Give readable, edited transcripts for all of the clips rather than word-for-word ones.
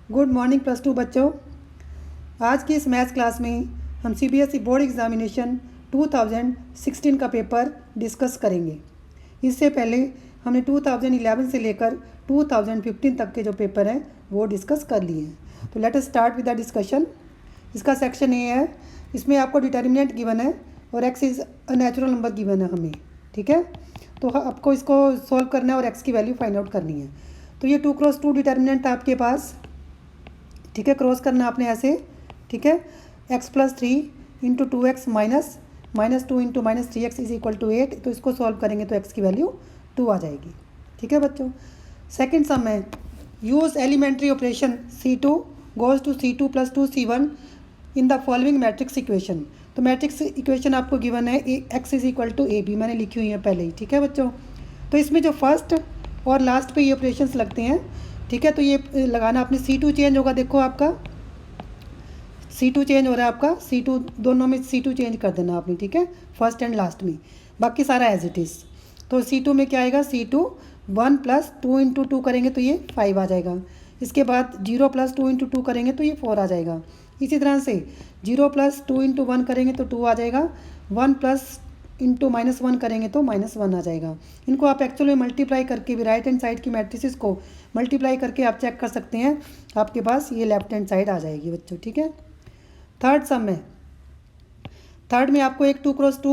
Good morning plus two बच्चों। आज की इस मैथ्स क्लास में हम सीबीएसई बोर्ड एग्जामिनेशन 2016 का पेपर डिस्कस करेंगे। इससे पहले हमने 2011 से लेकर 2015 तक के जो पेपर हैं वो डिस्कस कर लिए हैं। तो let us start with the discussion. इसका सेक्शन ए है, इसमें आपको डिटर्मिनेंट गिवन है और x is a natural number given है हमें, ठीक है। तो आपको इसको सॉल्व करना है और एक्स की वैल्यू फाइंड आउट करनी है। तो ये 2x2 डिटर्मिनेंट था आपके पास, ठीक है। क्रॉस करना आपने ऐसे, ठीक है। x plus 3 into 2x minus 2 into -3x is equal to 8। तो इसको सॉल्व करेंगे तो x की वैल्यू 2 आ जाएगी, ठीक है बच्चों। सेकंड सम है, use elementary operation C2 goes to C2 plus 2C1 in the following matrix equation. तो मैट्रिक्स इक्वेशन आपको गिवन है x is equal to AB, मैंने लिखी हुई है पहले ही, ठीक है बच्चों। तो इसमें जो फर्स्ट और लास्ट पे ये ऑपरेशंस लगते हैं, ठीक है। तो ये लगाना आपने, C2 चेंज होगा, देखो आपका C2 चेंज हो रहा है आपका, C2 दोनों में C2 चेंज कर देना आपने, ठीक है, फर्स्ट एंड लास्ट में। बाकी सारा एज इट इज़। तो C2 में क्या आएगा, C2 1 प्लस 2 इंटू 2 करेंगे तो ये 5 आ जाएगा। इसके बाद 0 प्लस 2 इंटू 2 करेंगे तो ये 4 आ जाएगा। इसी तरह से 0 प्लस 2 इंटू 1 करेंगे तो 2 आ जाएगा। 1 प्लस इंटू -1 करेंगे तो -1 आ जाएगा। इनको आप एक्चुअली मल्टीप्लाई करके भी राइट हैंड साइड की मैट्रिसेस को मल्टीप्लाई करके आप चेक कर सकते हैं, आपके पास ये लेफ्ट हैंड साइड आ जाएगी बच्चों, ठीक है। थर्ड सम है, थर्ड में आपको एक 2x2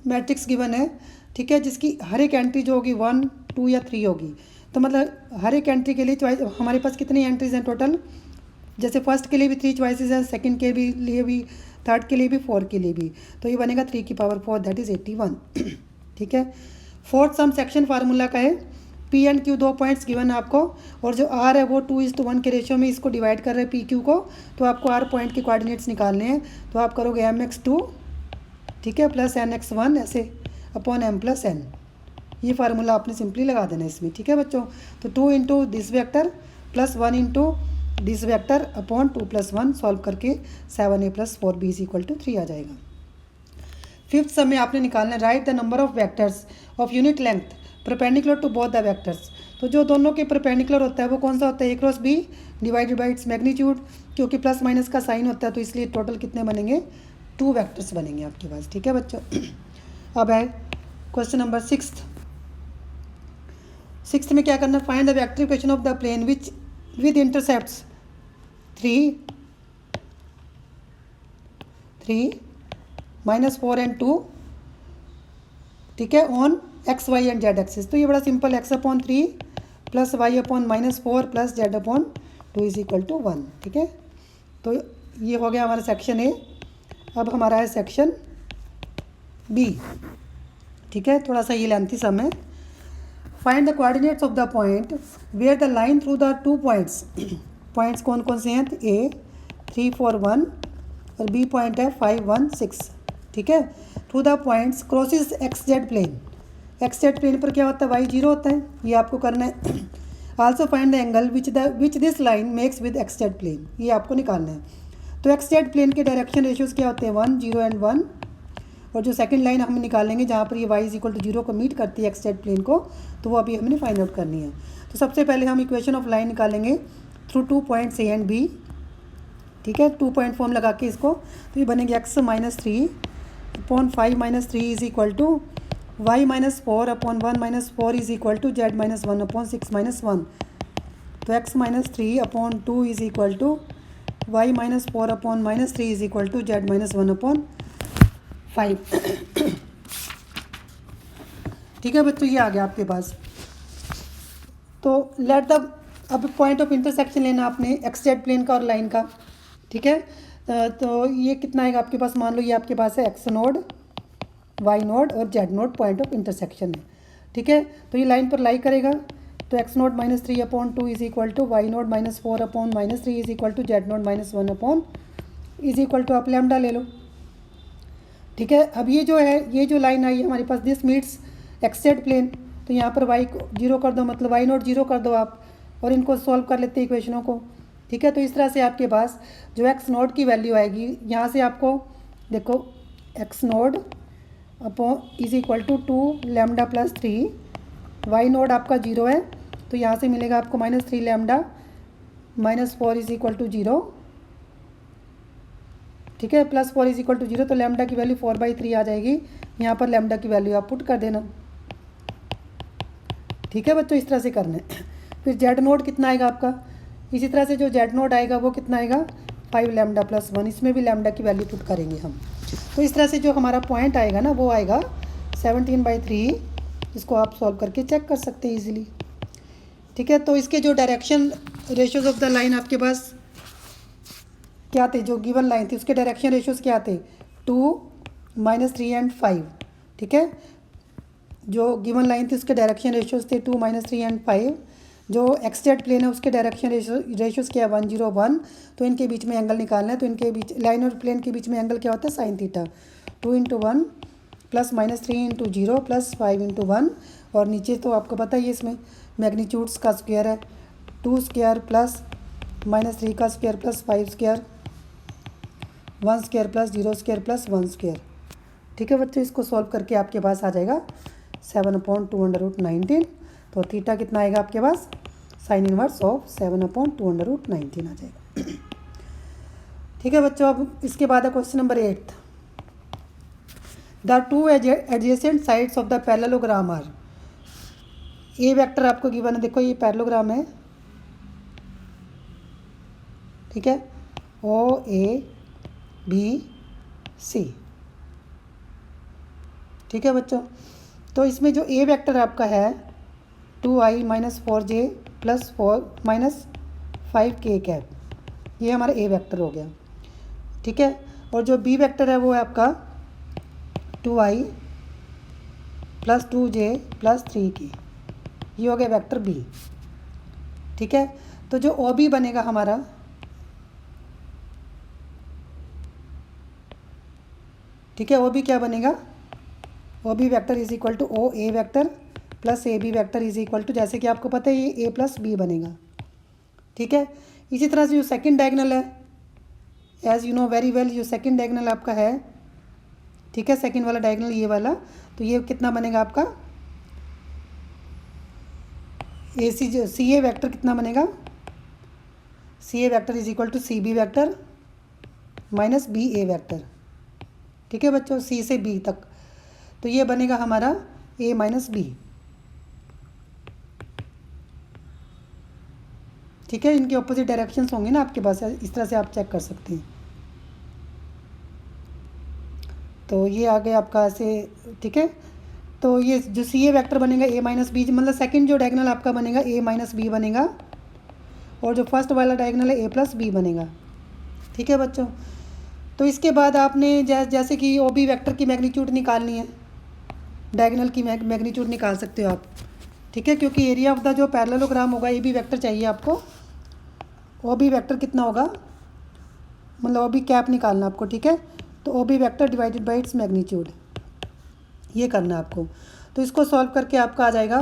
मैट्रिक्स गिवन है, ठीक है, जिसकी हर एक एंट्री जो होगी 1, 2 या 3 होगी। तो मतलब हर एक एंट्री के लिए चॉइस हमारे पास कितनी एंट्रीज हैं टोटल, जैसे फर्स्ट के लिए भी 3 चॉइसेस हैं, सेकंड के भी लिए भी, थर्ड के लिए भी, फोर्थ के लिए भी। तो ये बनेगा 3 की पावर 4 दैट इज़ 81, ठीक है। फोर्थ सम सेक्शन फार्मूला का है, P and Q 2 points given है आपको, और जो आर है वो 2:1 के रेशियो में इसको डिवाइड कर रहे हैं पी क्यू को। तो आपको आर पॉइंट के कोऑर्डिनेट्स निकालने हैं। तो आप करोगे mx2, ठीक है, प्लस nx1 ऐसे अपॉन m प्लस n। ये फार्मूला आपने सिंपली लगा देना इसमें, ठीक है बच्चों। तो 2 into this vector plus 1 into this vector upon 2 plus 1 solve करके 7a plus 4b is equal to 3 आ जाएगा। फिफ्थ सम में आपने निकालना है, write the number of vectors of unit length perpendicular to both the vectors. तो जो दोनों के परपेंडिकुलर होता है वो कौन सा होता है, a cross b divided by its magnitude. क्योंकि प्लस माइनस का साइन होता है तो इसलिए टोटल कितने बनेंगे, 2 वेक्टर्स बनेंगे आपके पास, ठीक है बच्चों। अब है क्वेश्चन नंबर सिक्स्थ में क्या करना, find the vector equation of the plane which with intercepts 3 -4 and 2, ठीक है, on x y and z axis. तो ये बड़ा सिंपल, x/3 plus y/-4 plus z/2 is equal to 1, ठीक है। तो ये हो गया हमारा सेक्शन ए। अब हमारा है सेक्शन बी, ठीक है। थोड़ा सा ये लेंथी सम है। Find the coordinates of the point where the line through the 2 points. Points कौन कौन से हैं, तो ए 3, 4, 1 और बी पॉइंट है 5, 1, 6, ठीक है। Through the points crosses XZ plane. XZ plane पर क्या होता है, y0 होता है, ये आपको करना है। Also find the angle which this line makes with XZ plane, ये आपको निकालना है। तो XZ प्लेन के डायरेक्शन रेशियोज क्या होते हैं, 1, 0 एंड 1। और जो सेकंड लाइन हम निकालेंगे जहाँ पर ये y इज इक्वल टू 0 को मीट करती है XZ प्लेन को, तो वो अभी हमने फाइंड आउट करनी है। तो सबसे पहले हम इक्वेशन ऑफ लाइन निकालेंगे through 2 points A and B, ठीक है। 2 पॉइंट फॉर्म लगा के इसको, तो ये बनेंगे x-3 upon 5 - 3 is equal to y-4 upon 1 - 4 is equal to z-1 upon 6 - 1। तो x-3 upon 2 is equal to y-4 upon -3 is equal to z-1 upon 5, ठीक है बच्चों। ये आ गया आपके पास। तो लेट द, अब पॉइंट ऑफ इंटरसेक्शन लेना आपने XZ प्लेन का और लाइन का, ठीक है। तो ये कितना आएगा आपके पास, मान लो ये आपके पास है x नोड, y नोड और z node point of intersection है, ठीक है। तो ये लाइन पर लाई करेगा, तो x naught -3 upon 2 is equal to y naught -4 upon -3 is equal to z naught -1 upon is equal to, आप लैम्डा ले लो, ठीक है। अब ये जो है, ये जो लाइन आई है हमारे पास, दिस मीट्स XZ प्लेन। तो यहाँ पर y को 0 कर दो, मतलब y नोट 0 कर दो आप, और इनको सॉल्व कर लेते हैं इक्वेशनों को, ठीक है। तो इस तरह से आपके पास जो x नोड की वैल्यू आएगी, यहाँ से आपको देखो x naught upon is equal to 2 lambda plus 3, y naught आपका 0 है, तो यहाँ से मिलेगा आपको -3 लैम्डा -4 इज इक्वल टू 0, ठीक है, +4 इज इक्वल टू 0, तो लैम्डा की वैल्यू 4/3 आ जाएगी। यहाँ पर लैम्डा की वैल्यू आप पुट कर देना, ठीक है बच्चों, इस तरह से करना है। फिर जेड नोट कितना आएगा आपका, इसी तरह से जो जेड नोट आएगा वो कितना आएगा 5 लैम्डा + 1, इसमें भी लैम्डा की वैल्यू पुट करेंगे हम। तो इस तरह से जो हमारा पॉइंट आएगा ना वो आएगा 17/3, इसको आप सॉल्व करके चेक कर सकते हैं ईजिली, ठीक है। तो इसके जो direction ratios of the line आपके पास क्या थे, जो गिवन लाइन थी उसके डायरेक्शन रेशियोज क्या थे, 2, -3 एंड 5, ठीक है। जो गिवन लाइन थी उसके डायरेक्शन रेशियोज थे 2, -3 एंड 5। जो XZ प्लेन है उसके डायरेक्शन रेशियोज क्या है 1, 0, 1। तो इनके बीच में एंगल निकालना है, तो इनके बीच लाइन और प्लेन के बीच में एंगल क्या होता है sin थीटा, 2 × 1 + -3 × 0 + 5 × 1। और नीचे तो आपको पता ही है इसमें मैग्नीट्यूड्स का स्क्वायर है, 2 स्क्वायर + -3 का square + 5 square, 1 square + 0 square + 1 square, ठीक है बच्चों। इसको सॉल्व करके आपके पास आ जाएगा 7/2√19। तो थीटा कितना आएगा आपके पास, sin इनवर्स ऑफ 7/2√19 आ जाएगा, ठीक है बच्चों। अब इसके बाद है question number 8, the 2 adjacent sides of the parallelogram are. A vector आपको गिवन है, देखो ये पैरेललोग्राम है, ठीक है, OABC, ठीक है बच्चों। तो इसमें जो ए वेक्टर आपका है 2i - 4j + 4 - 5k कैप, ये हमारा ए वेक्टर हो गया, ठीक है। और जो बी वेक्टर है वो है आपका 2i + 2j + 3k, ये हो गया वेक्टर बी, ठीक है। तो जो OB बनेगा हमारा, ठीक है, OB क्या बनेगा, OB vector is equal to OA vector + AB vector is equal to, जैसे कि आपको पता है ये A + B बनेगा, ठीक है। इसी तरह से जो सेकंड डायगोनल है, as you know very well, जो सेकंड डायगोनल आपका है, ठीक है, सेकंड वाला डायगोनल ये वाला, तो ये कितना बनेगा आपका CA वेक्टर कितना बनेगा, CA vector is equal to CB vector - BA vector, ठीक है बच्चों, C से B तक। तो ये बनेगा हमारा A - B, ठीक है। इनके ऑपोजिट डायरेक्शंस होंगे ना आपके पास, इस तरह से आप चेक कर सकते हैं। तो ये आ गया आपका ऐसे, ठीक है। तो ये जो CA वेक्टर बनेगा A - B, मतलब सेकंड जो डायगोनल आपका बनेगा A - B बनेगा, और जो फर्स्ट वाला डायगोनल है A + B बनेगा, ठीक है बच्चों। तो इसके बाद आपने जैसे कि OB वेक्टर की मैग्नीट्यूड निकालनी है, डायगोनल की मैग्नीट्यूड निकाल सकते हो आप, ठीक है, क्योंकि एरिया ऑफ द जो पैरेललोग्राम होगा AB वेक्टर चाहिए आपको, OB वेक्टर कितना होगा, मतलब OB कैप निकालना आपको, ठीक है। तो OB vector divided by its magnitude, ये करना है आपको। तो इसको सॉल्व करके आपका आ जाएगा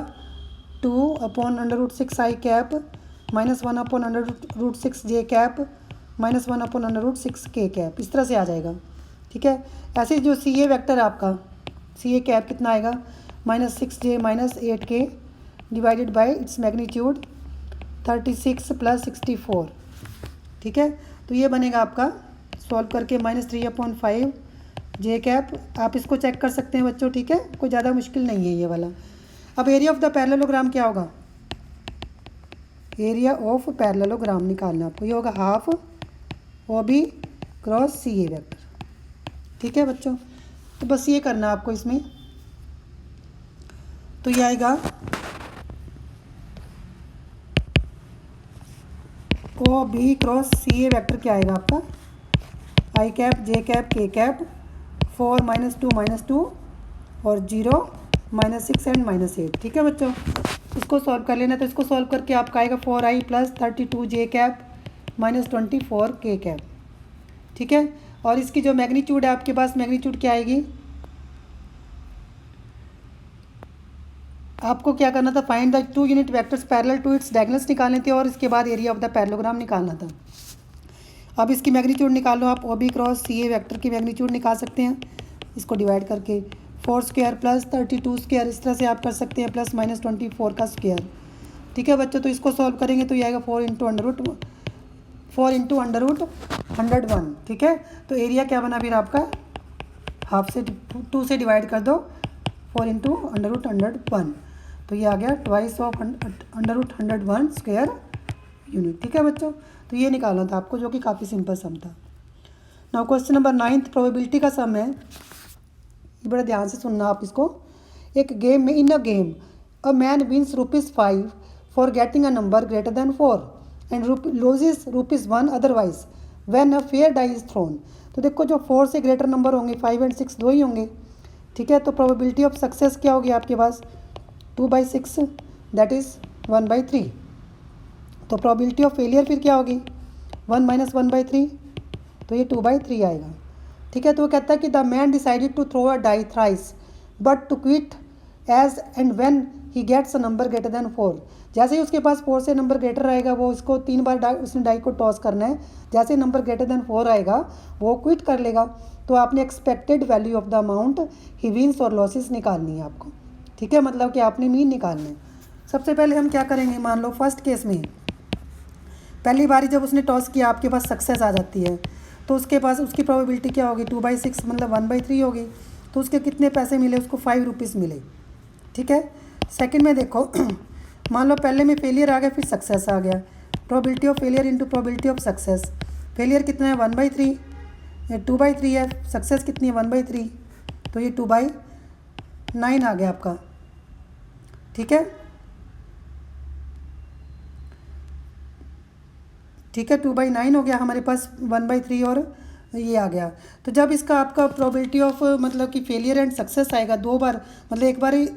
2/√6i cap - 1/√6j cap - 1/√6k cap, इस तरह से आ जाएगा, ठीक है। ऐसे जो CA वेक्टर है आपका, CA कैप कितना आएगा -6j - 8k divided by its magnitude 36 + 64, ठीक है। तो ये बनेगा आपका सॉल्व करके -3/5 जे कैप, आप इसको चेक कर सकते हैं बच्चों, ठीक है, कोई ज़्यादा मुश्किल नहीं है ये वाला। अब एरिया ऑफ द पैरेललोग्राम क्या होगा, एरिया ऑफ पैरेललोग्राम निकालना आपको, ये होगा half OB cross CA vector, ठीक है बच्चों। तो बस ये करना आपको इसमें, तो ये आएगा OB क्रॉस CA वेक्टर क्या आएगा आपका i cap j cap k cap 4 - 2 - 2 और 0 -6 एंड -8, ठीक है बच्चों। इसको सॉल्व कर लेना, तो इसको सॉल्व करके आपका आएगा 4i + 32j cap - 24k cap, ठीक है। और इसकी जो मैग्नीट्यूड है आपके पास, मैग्नीट्यूड क्या आएगी, आपको क्या करना था, find the 2 unit vectors parallel to its diagonals निकालने थे, और इसके बाद एरिया ऑफ द पैरेललोग्राम निकालना था। अब इसकी मैग्नीट्यूड निकाल लो आप, OB क्रॉस CA वेक्टर की मैग्नीट्यूड निकाल सकते हैं, इसको डिवाइड करके 4 स्क्वायर + 32 स्क्वायर, इस तरह से आप कर सकते हैं, +- 24 का स्क्वायर, ठीक है बच्चों। तो इसको सॉल्व करेंगे तो ये आएगा 4 × 4 इंटू अंडर रूट 101, ठीक है। तो एरिया क्या बना फिर आपका, हाफ से 2 से डिवाइड कर दो, 4 इंटू अंडर रूट 101, तो ये आ गया twice of under root 101 square unit, ठीक है बच्चों। तो ये निकालना था आपको, जो कि काफ़ी सिंपल सम था। नाउ क्वेश्चन नंबर 9 प्रोबेबिलिटी का सम है, बड़े ध्यान से सुनना आप इसको। एक गेम में, in a game a man wins ₹5 for getting a number greater than 4 and loses ₹1 otherwise when a fair die is thrown. तो देखो जो 4 से ग्रेटर नंबर होंगे 5 एंड 6 दो ही होंगे, ठीक है। तो प्रोबेबिलिटी ऑफ सक्सेस क्या होगी आपके पास, 2/6 दैट इज़ 1/3। तो प्रोबेबिलिटी ऑफ फेलियर फिर क्या होगी, 1 - 1/3, तो ये 2/3 आएगा, ठीक है। तो वो कहता है कि the man decided to throw a die thrice but to quit as and when he gets a number greater than 4। जैसे ही उसके पास 4 से नंबर ग्रेटर रहेगा, वो इसको 3 बार उसने डाई को टॉस करना है। जैसे ही नंबर ग्रेटर देन 4 आएगा वो क्विट कर लेगा। तो आपने expected value of the amount he wins और लॉसेस निकालनी है आपको, ठीक है। मतलब कि आपने मीन निकालना है। सबसे पहले हम क्या करेंगे, मान लो फर्स्ट केस में पहली बारी जब उसने टॉस किया आपके पास सक्सेस आ जाती है, तो उसके पास उसकी प्रोबेबिलिटी क्या होगी, 2/6 मतलब 1/3 होगी। तो उसके कितने पैसे मिले, उसको ₹5 मिले, ठीक है। सेकंड में देखो मान लो पहले में फेलियर आ गया, फिर सक्सेस आ गया। Probability of failure into probability of success, failure कितना है 1/3, 2/3 है, सक्सेस कितनी है 1/3, तो ये 2/9 आ गया आपका, ठीक है, ठीक है। 2/9 हो गया हमारे पास, 1/3 और ये आ गया। तो जब इसका आपका प्रोबेबिलिटी ऑफ मतलब कि फेलियर एंड सक्सेस आएगा दो बार, मतलब एक बार ही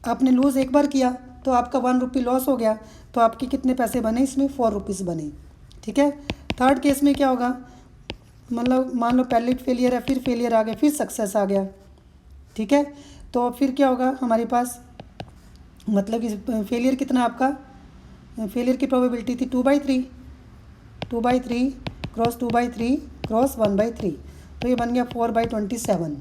आपने लूज़ एक बार किया तो आपका ₹1 लॉस हो गया, तो आपके कितने पैसे बने इसमें, ₹4 बने, ठीक है। थर्ड केस में क्या होगा, मतलब मान लो पहले फेलियर है, फिर फेलियर आ गया, फिर सक्सेस आ गया, ठीक है। तो फिर क्या होगा हमारे पास, मतलब कि फेलियर कितना आपका, फेलियर की प्रोबेबिलिटी थी 2/3 क्रॉस 2/3 क्रॉस 1/3, तो ये बन गया 4/27,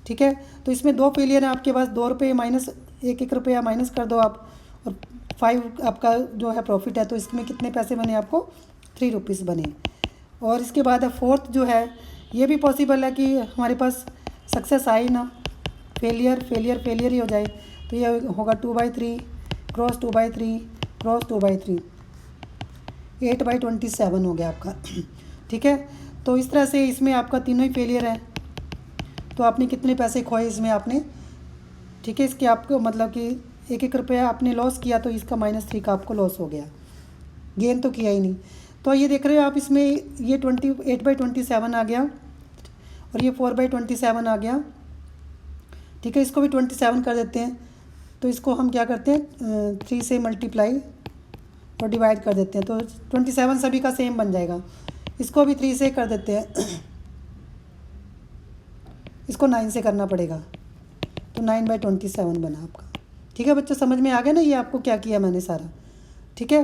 ठीक है। तो इसमें दो फेलियर हैं आपके पास, ₹2 माइनस एक रुपया माइनस कर दो आप, और 5 आपका जो है प्रॉफिट है, तो इसमें कितने पैसे बने आपको, ₹3 बने। और इसके बाद है फोर्थ जो है, ये भी पॉसिबल है कि हमारे पास सक्सेस आए ना, फेलियर ही हो जाए, तो ये होगा 2/3 क्रॉस 2/3 क्रॉस 2/3, 8/27 हो गया आपका, ठीक है। तो इस तरह से इसमें आपका तीनों ही फेलियर है, तो आपने कितने पैसे खोए इसमें आपने, ठीक है। इसके आपको मतलब कि एक रुपया आपने लॉस किया, तो इसका -3 का आपको लॉस हो गया, गेन तो किया ही नहीं। तो ये देख रहे हो आप, इसमें ये 8/27 आ गया और ये 4/27 आ गया, ठीक है। इसको भी 27 कर देते हैं, तो इसको हम क्या करते हैं 3 से मल्टीप्लाई और डिवाइड कर देते हैं, तो 27 सभी का सेम बन जाएगा। इसको भी 3 से कर देते हैं, इसको 9 से करना पड़ेगा, तो 9/27 बना आपका, ठीक है बच्चों। समझ में आ गया ना ये आपको क्या किया मैंने सारा, ठीक है।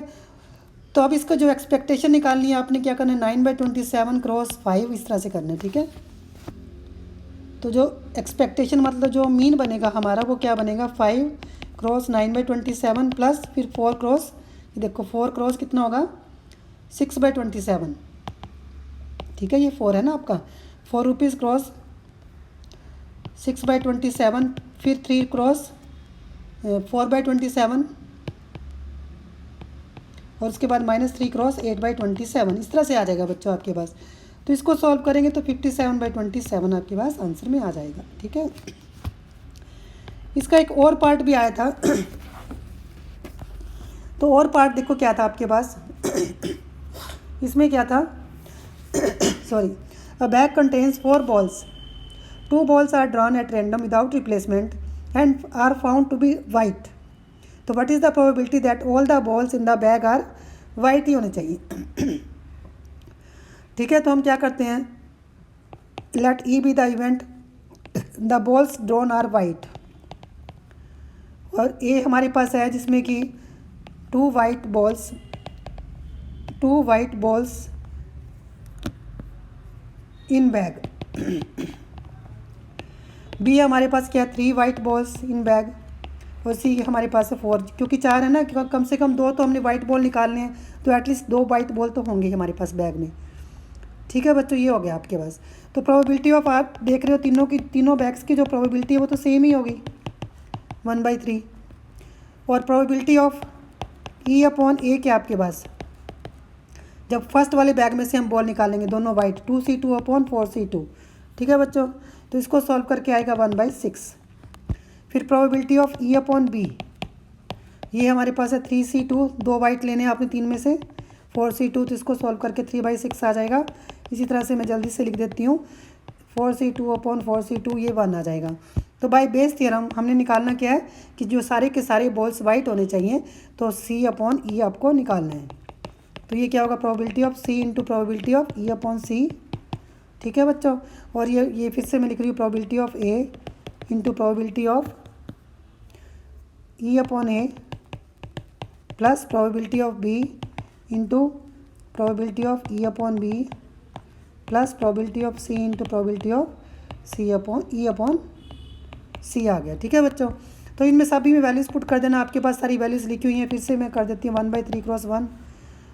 तो अब इसका जो एक्सपेक्टेशन निकालनी है आपने क्या करना है, 9/27 क्रॉस 5 इस तरह से करना है, ठीक है। तो जो एक्सपेक्टेशन मतलब जो मीन बनेगा हमारा, वो क्या बनेगा, 5 क्रॉस 9/27 प्लस फिर 4 क्रॉस, ये देखो 4 क्रॉस कितना होगा, 6/27, ठीक है। ये 4 है ना आपका, ₹4 क्रॉस 6/27, फिर 3 क्रॉस 4/27, और उसके बाद -3 क्रॉस 8/27, इस तरह से आ जाएगा बच्चों आपके पास। तो इसको सॉल्व करेंगे तो 57/27 आपके पास आंसर में आ जाएगा, ठीक है। इसका एक और पार्ट भी आया था तो और पार्ट देखो क्या था आपके पास इसमें क्या था sorry, a bag contains 4 balls. 2 balls are drawn at random without replacement and are found to be white. तो what is the probability that all the balls in the bag are white ही होने चाहिए ठीक है। तो हम क्या करते हैं, let E be the event, the balls drawn are white, और A हमारे पास है जिसमें कि 2 white balls in bag. B हमारे पास क्या है, 3 white balls in bag. और सी हमारे पास है 4, क्योंकि 4 है ना, कम से कम 2 तो हमने वाइट बॉल निकालने हैं, तो एटलीस्ट 2 वाइट बॉल तो होंगे हमारे पास बैग में। ठीक है बच्चों, ये हो गया आपके पास। तो प्रोबेबिलिटी ऑफ, आप देख रहे हो तीनों बैग्स की जो प्रोबेबिलिटी है वो तो सेम ही होगी 1/3। और प्रोबेबिलिटी ऑफ E/A क्या आपके पास, जब फर्स्ट वाले बैग में से हम बॉल निकालेंगे दोनों वाइट, 2C2/4C2। ठीक है बच्चों, तो इसको सॉल्व करके आएगा 1/6। फिर प्रोबेबिलिटी ऑफ E/B, ये हमारे पास है 3C2, 2 वाइट लेने हैं आपने 3 में से, 4C2, तो इसको सॉल्व करके 3/6 आ जाएगा। इसी तरह से मैं जल्दी से लिख देती हूँ, 4C2/4C2, ये 1 आ जाएगा। तो बाय बेस थ्योरम हमने निकालना क्या है कि जो सारे के सारे बॉल्स वाइट होने चाहिए, तो C/E आपको निकालना है। तो ये क्या होगा, probability of C into probability of E/C। ठीक है बच्चों, और ये फिर से मैं लिख रही हूँ, probability of A into probability of E/A plus probability of B into probability of E/B plus probability of C into probability of E/C आ गया। ठीक है बच्चों, तो इनमें सभी में वैल्यूज़ पुट कर देना, आपके पास सारी वैल्यूज़ लिखी हुई हैं। फिर से मैं कर देती हूँ 1/3 cross 1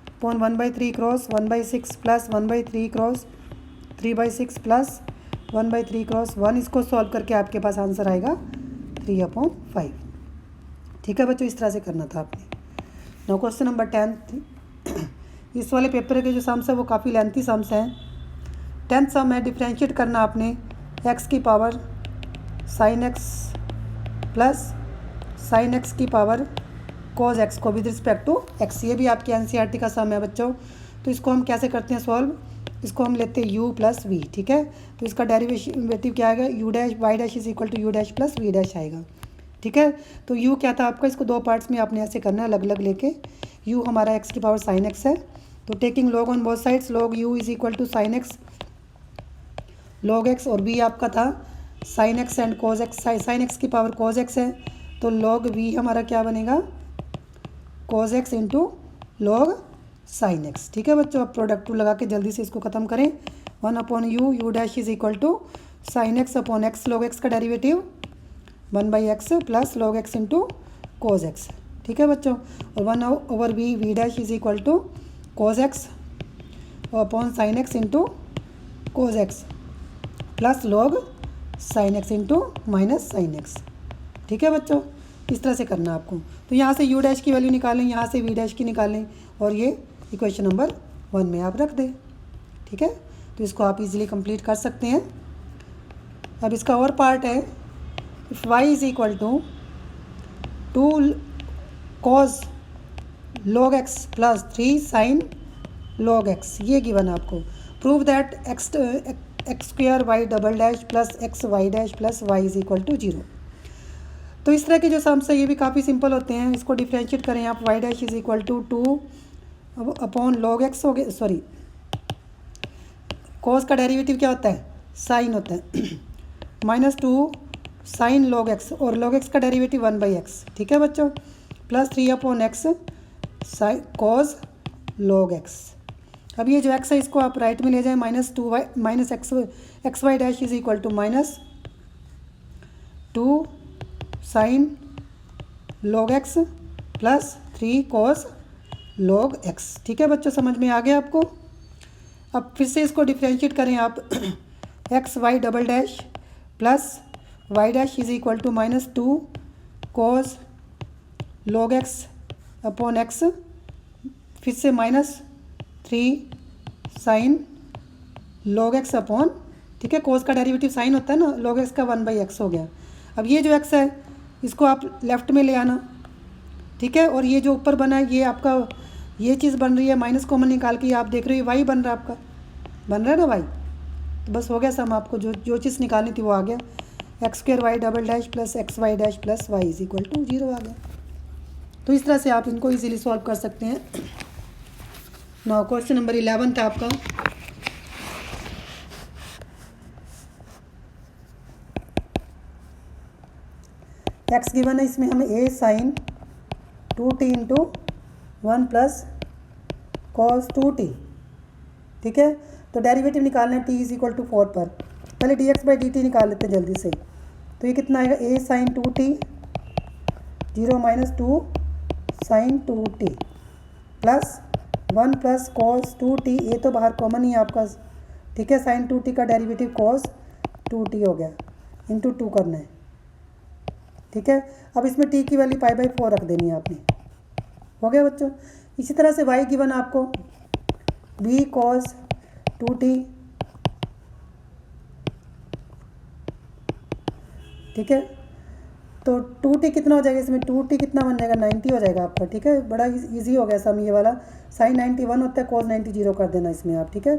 upon 1/3 cross 1/6 plus 1/3 cross 3/6 plus 1/3 cross 1। इसको सॉल्व करके आपके पास आंसर आएगा 3/5। ठीक है बच्चों, इस तरह से करना था आपने। Now question number 10। इस वाले पेपर के जो सम्स है वो काफ़ी लेंथी सम्स हैं। 10th सम है, डिफ्रेंशिएट करना आपने x की power sin x plus sin x की पावर cos x को विद रिस्पेक्ट टू x। ये भी आपके NCERT का सम है बच्चों। तो इसको हम कैसे करते हैं सॉल्व, इसको हम लेते हैं u प्लस v। ठीक है, तो इसका डेरिवेटिव क्या आएगा, u dash y dash is equal to u dash plus v dash आएगा। ठीक है, तो u क्या था आपका, इसको 2 पार्ट्स में आपने ऐसे करना है अलग अलग लेके। u हमारा x की पावर sin x है, तो taking log on both sides, log u is equal to sin x log x, और v आपका था sin x and cos x। sin x की पावर cos x है, तो log v हमारा क्या बनेगा, cos x into log sin x। ठीक है बच्चों, अब प्रोडक्ट टू लगा के जल्दी से इसको ख़त्म करें। 1/u, u dash is equal to sin x upon x, log x का derivative 1/x plus log x into cos x। ठीक है बच्चों, और 1/v, v dash is equal to cos x upon sin x into cos x plus log sin x into minus sin x। ठीक है बच्चों, इस तरह से करना आपको। तो यहाँ से u डैश की वैल्यू निकालें, यहाँ से v डैश की निकालें, और ये इक्वेशन नंबर 1 में आप रख दें। ठीक है, तो इसको आप इजीली कंप्लीट कर सकते हैं। अब इसका और पार्ट है, if y is equal to 2 cos log x plus 3 sin log x, ये गिवन आपको। Prove that x square y double dash plus x y dash plus y is equal to 0। तो इस तरह के जो सम्स है ये भी काफ़ी सिंपल होते हैं। इसको डिफ्रेंशिएट करें आप, y dash is equal to 2 upon log x हो गया, सॉरी cos का डेरिवेटिव क्या होता है, साइन होता है, -2 sin log x, और log x का डेरिवेटिव 1/x। ठीक है बच्चों, plus 3/x cos log x। अब ये जो x है इसको आप राइट में ले जाएं, -2y minus x y dash is equal to -2 sin log x plus 3 cos log x। ठीक है बच्चों, समझ में आ गया आपको। अब फिर से इसको डिफ्रेंशिएट करें आप, x y double dash plus y dash is equal to -2 cos log x upon x, फिर से -3 sin log x अपॉन, ठीक है, cos का डेरिवेटिव साइन होता है ना, log x का 1/x हो गया। अब ये जो x है इसको आप लेफ़्ट में ले आना। ठीक है, और ये जो ऊपर बना है ये आपका ये चीज़ बन रही है, माइनस कॉमन निकाल के आप देख रहे हो y बन रहा है, आपका बन रहा है ना y। तो बस हो गया सम, आपको जो चीज़ निकालनी थी वो आ गया, x square y double dash plus x y dash plus y is equal to 0 आ गया। तो इस तरह से आप इनको इजीली सॉल्व कर सकते हैं। नाउ क्वेश्चन नंबर 11 था आपका। एक्स गिवन है, इसमें हमें a sin 2t into 1 plus cos 2t। ठीक है, तो डेरिवेटिव निकालना है t इज इक्वल टू 4 पर। पहले dx बाई dt निकाल लेते हैं जल्दी से। तो ये कितना आएगा, a sin 2t 0 minus 2 sine 2t plus 1 plus cos 2t, ये तो बाहर कॉमन ही है आपका, ठीक है। साइन 2t का डेरिवेटिव कॉस 2t हो गया, इंटू 2 करना है, ठीक है। अब इसमें t की वैल्यू π/4 रख देनी है आपने, हो गया बच्चों। इसी तरह से y गिवन आपको b कॉस 2t, ठीक है। तो 2t कितना हो जाएगा इसमें, 2t कितना बन जाएगा 90 हो जाएगा आपका, ठीक है। बड़ा इजी हो गया सम ये वाला। साइन 90 1 होता है, कॉस 90 0 कर देना इसमें आप, ठीक है।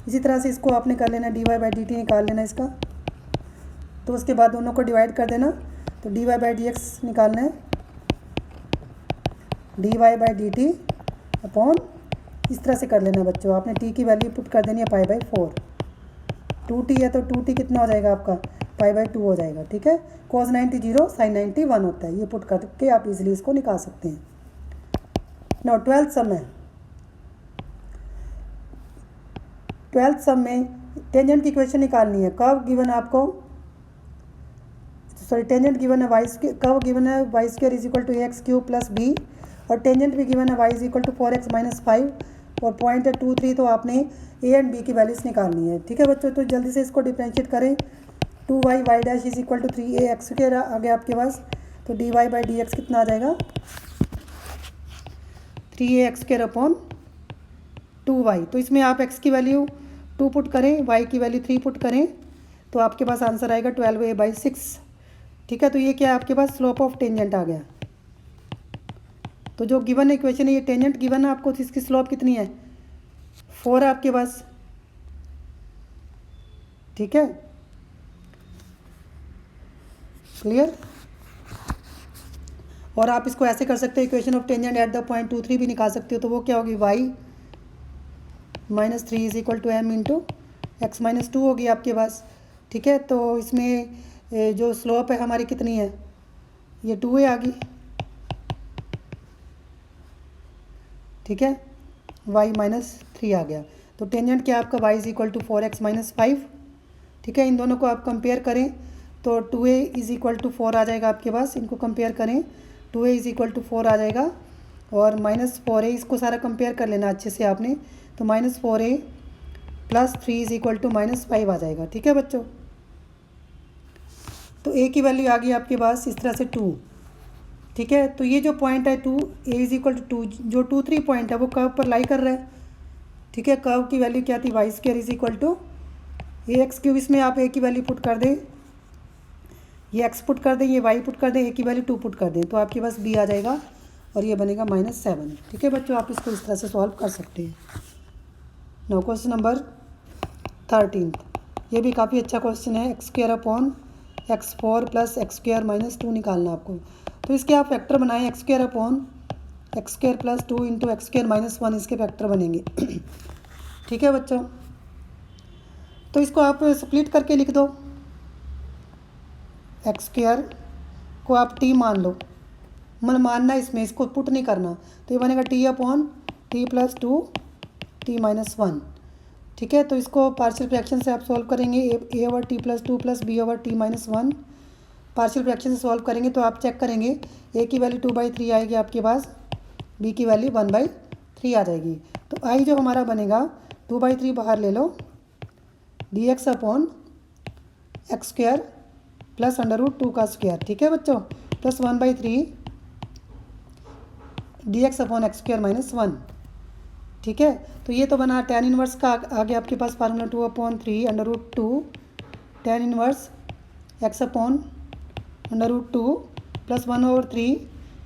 इसी तरह से इसको आपने कर लेना, dy/dt निकाल लेना इसका, तो उसके बाद दोनों को डिवाइड कर देना, तो dy/dx निकालना है, dy/dt अपॉन, इस तरह से कर लेना बच्चों। आपने t की वैल्यू पुट कर देनी है π/4, 2t है तो 2t कितना हो जाएगा आपका π/2 हो जाएगा, ठीक है। cos 90 0 sin 90 1 होता है, ये पुट करके आप इजीली इसको निकाल सकते हैं। नाउ 12th सम है, 12th सम में टेंजेंट की इक्वेशन निकालनी है। कर्व गिवन है आपको, सॉरी टेंजेंट गिवन है वाई स्क्वायर, कर्व गिवन है y square is equal to ax³ plus b, और टेंजेंट भी गिवन है y is equal to 4x minus 5, और पॉइंट है 2 3, तो आपने a एंड b की वैल्यूज निकालनी है, ठीक है बच्चों। तो जल्दी से इसको डिफ्रेंशिएट करें, 2y y dash is equal to 3ax² आ गया आपके पास, तो dy/dx कितना आ जाएगा 3ax² अपॉन 2y। तो इसमें आप x की वैल्यू 2 पुट करें, y की वैल्यू 3 पुट करें, तो आपके पास आंसर आएगा 12a/6, ठीक है। तो ये क्या है आपके पास स्लोप ऑफ टेंजेंट आ गया। तो जो गिवन इक्वेशन है, ये टेंजेंट गिवन है आपको, तो इसकी स्लोप कितनी है 4 है आपके पास, ठीक है, क्लियर। और आप इसको ऐसे कर सकते हैं, equation of tangent at the point 2 3 भी निकाल सकते हो, तो वो क्या होगी y-3 is equal to m into x-2 होगी आपके पास, ठीक है। तो इसमें जो स्लोप है हमारी कितनी है, ये 2a आ गई, ठीक है, y-3 आ गया। तो टेंजेंट क्या आपका y is equal to 4x-5, ठीक है। इन दोनों को आप कंपेयर करें तो 2a इज इक्वल टू 4 आ जाएगा आपके पास, इनको कंपेयर करें 2a इज इक्वल टू 4 आ जाएगा, और -4a, इसको सारा कंपेयर कर लेना अच्छे से आपने, तो -4a plus 3 is equal to -5 आ जाएगा, ठीक है बच्चों। तो a की वैल्यू आ गई आपके पास इस तरह से 2, ठीक है। तो ये जो पॉइंट है 2, a इज इक्वल टू 2, जो 2 3 पॉइंट है वो कर्व पर लाई कर रहा है, ठीक है। कर्व की वैल्यू क्या थी y² is equal to ax³, इसमें आप a की वैल्यू पुट कर दें, ये x पुट कर दें, ये y पुट कर दें, a की वैल्यू 2 पुट कर दें, तो आपके पास b आ जाएगा, और ये बनेगा -7, ठीक है बच्चों। आप इसको इस तरह से सॉल्व कर सकते हैं। नाउ क्वेश्चन नंबर 13, ये भी काफ़ी अच्छा क्वेश्चन है। x² upon x4 plus x² -2 निकालना आपको। तो इसके आप फैक्टर बनाएं, x² upon x² plus 2 into x² -1, इसके फैक्टर बनेंगे, ठीक है बच्चों। तो इसको आप स्प्लिट करके लिख दो, x² को आप t मान लो, मन मानना इसमें, इसको पुट नहीं करना, तो ये बनेगा t upon t plus 2 t -1, ठीक है। तो इसको पार्शियल फ्रैक्शन से आप सॉल्व करेंगे, a over t plus 2 plus b over t -1, partial fraction से सॉल्व करेंगे तो आप चेक करेंगे a की वैल्यू 2/3 आएगी आपके पास, b की वैल्यू 1/3 आ जाएगी। तो i जो हमारा बनेगा 2/3 बाहर ले लो, dx अपॉन x² प्लस √2 का स्क्वायर, ठीक है बच्चों, प्लस 1/3 dx अपॉन x² -1, ठीक है। तो ये तो बना tan इनवर्स का, आगे आपके पास formula 2/3 √2 tan inverse x upon √2 plus 1/3,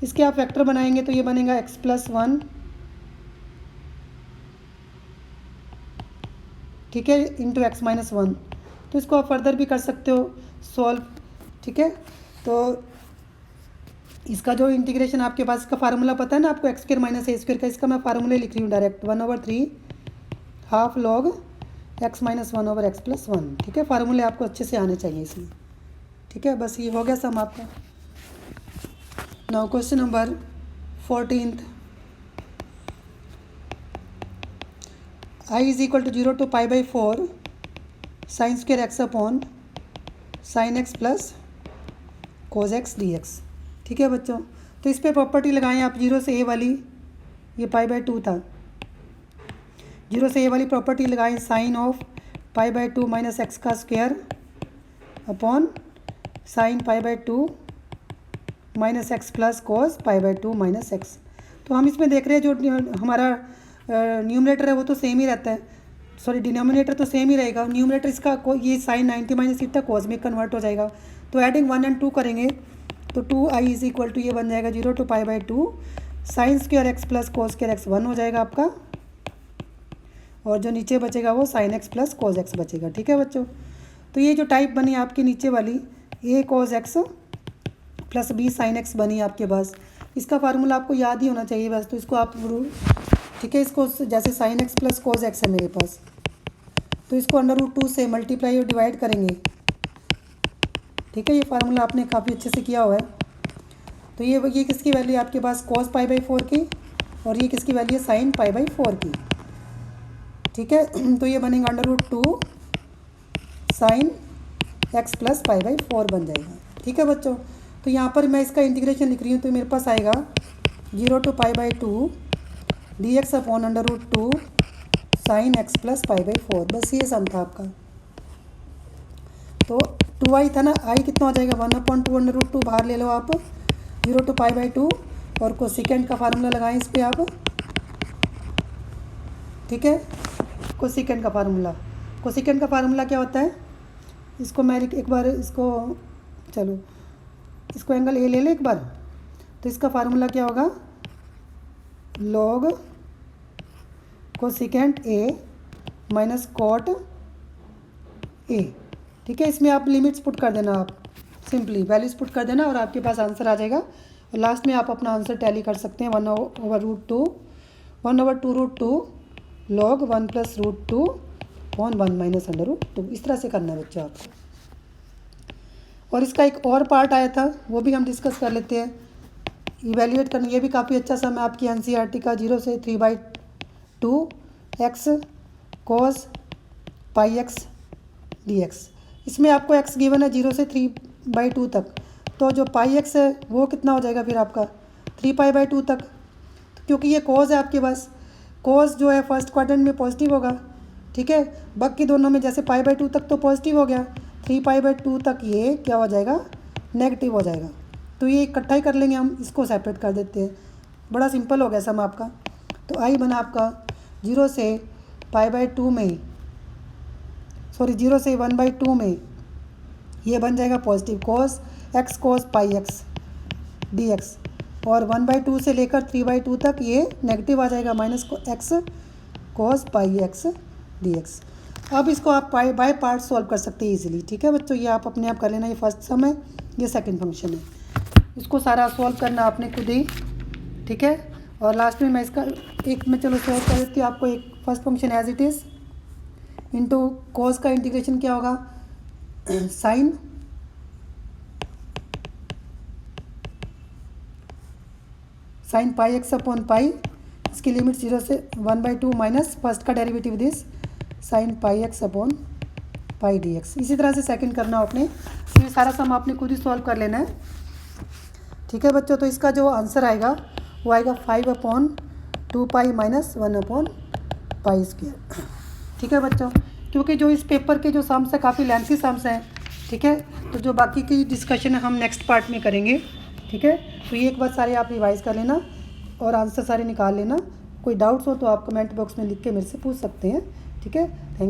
इसके आप फैक्टर बनाएंगे तो ये बनेगा x प्लस 1, ठीक है, इंटू x -1। तो इसको आप फर्दर भी कर सकते हो सॉल्व, ठीक है। तो इसका जो इंटीग्रेशन आपके पास, इसका फार्मूला पता है ना आपको, x² -a² का, इसका मैं फार्मूला लिख रही हूँ direct, 1/3 half log x -1 over x plus 1, ठीक है। फार्मूले आपको अच्छे से आने चाहिए इसमें, ठीक है। बस ये हो गया सम आपका। Now question number 14, i is equal to 0 to π/4 sin² x upon sin x plus cos x dx, ठीक है बच्चों। तो इस पर प्रॉपर्टी लगाएं आप 0 से a वाली, ये π/2 था, 0 से a वाली प्रॉपर्टी लगाएं साइन ऑफ π/2 माइनस एक्स का square upon sine π/2 minus X plus cos π/2 minus X. तो हम इसमें देख रहे हैं जो हमारा न्यूमरेटर है वो तो सेम ही रहता है, सॉरी डिनोमिनेटर तो सेम ही रहेगा, न्यूमरेटर इसका ये साइन 90 माइनस थीटा कोस में कन्वर्ट हो जाएगा। तो एडिंग 1 और 2 करेंगे तो 2i इज इक्वल टू ये बन जाएगा 0 to π/2 sine square X plus cos square X 1 हो जाएगा आपका, और जो नीचे बचेगा वो sine X plus cos X बचेगा। ठीक है बच्चों, तो ये जो टाइप बनी आपकी नीचे वाली a cos x plus b sine x बनी आपके पास, इसका फार्मूला आपको याद ही होना चाहिए बस। तो इसको आप ठीक है, इसको जैसे sign X plus cos x है मेरे पास, तो इसको √2 से मल्टीप्लाई और डिवाइड करेंगे। ठीक है, ये फार्मूला आपने काफ़ी अच्छे से किया हुआ है। तो ये किसकी वैल्यू है आपके पास cos π/4 की, और ये किसकी वैल्यू है साइन π/4 की। ठीक है, तो ये बनेगा √2 साइन एक्स प्लस π/4 बन जाएगा। ठीक है बच्चों, तो यहाँ पर मैं इसका इंटीग्रेशन लिख रही हूँ, तो मेरे पास आएगा 0 to π/2 dx upon √2 sine X plus π/4, बस ये सम था आपका। तो 2i था ना, i कितना हो जाएगा 1/2 √2 बाहर ले लो आप, 0 to π/2 और कोसेकेंट का फार्मूला लगाएं इस पर आप। ठीक है, कोसेकेंट का फार्मूला क्या होता है, इसको मैं एक बार इसको चलो इसको एंगल ए ले ले एक बार। तो इसका फार्मूला क्या होगा, log cosecant a minus cot a. ठीक है, इसमें आप लिमिट्स पुट कर देना, आप सिंपली वैल्यूज पुट कर देना और आपके पास आंसर आ जाएगा। और लास्ट में आप अपना आंसर टैली कर सकते हैं 1/2 लॉग 1 प्लस √2 अपॉन 1 माइनस √2। इस तरह से करना है बच्चों आपको। और इसका एक और पार्ट आया था, वो भी हम डिस्कस कर लेते हैं, इवेल्युएट करना। ये भी काफ़ी अच्छा सा मैं आपकी NCERT का 0 से 3/2 एक्स कोस πx dx। इसमें आपको x गिवन है 0 से 3/2 तक, तो जो πx है वो कितना हो जाएगा फिर आपका 3π/2 तक, क्योंकि ये कोस है आपके पास, कोस जो है फर्स्ट क्वाड्रेंट में पॉजिटिव होगा। ठीक है, बाकी दोनों में जैसे π/2 तक तो पॉजिटिव हो गया, 3π/2 तक ये क्या हो जाएगा नेगेटिव हो जाएगा। तो ये इकट्ठा ही कर लेंगे हम, इसको सेपरेट कर देते हैं, बड़ा सिंपल हो गया सम आपका। तो आई बना आपका 0 से π/2 में, सॉरी 0 से 1/2 में ये बन जाएगा पॉजिटिव कोस एक्स कोस πx dx, और 1/2 से लेकर 3/2 तक ये नेगेटिव आ जाएगा माइनस एक्स कोस πx dx। अब इसको आप बाय पार्ट सॉल्व कर सकते हैं इजीली। ठीक है बच्चों, ये आप अपने आप कर लेना, ये फर्स्ट सम है, ये सेकंड फंक्शन है, इसको सारा सॉल्व करना आपने खुद ही। ठीक है, और लास्ट में मैं इसका एक में चलो सॉल्व कर देती हूँ आपको। एक first function as it is into cos का इंटीग्रेशन क्या होगा, साइन πx अपॉन पाई, इसकी लिमिट 0 से 1/2 माइनस फर्स्ट का derivative this sine πx upon pi dx। इसी तरह से सेकंड करना आपने, तो ये सारा सम आपने खुद ही सॉल्व कर लेना है। ठीक है बच्चों, तो इसका जो आंसर आएगा वो आएगा 5/2 माइनस 1/π²। ठीक है बच्चों, क्योंकि जो इस पेपर के जो सम्स है काफ़ी लेंथी सम्स हैं। ठीक है, तो जो बाकी की डिस्कशन है हम नेक्स्ट पार्ट में करेंगे। ठीक है, तो ये एक बार सारे आप रिवाइज़ कर लेना और आंसर सारे निकाल लेना। कोई डाउट्स हो तो आप कमेंट बॉक्स में लिख के मेरे से पूछ सकते हैं। ठीक है, थैंक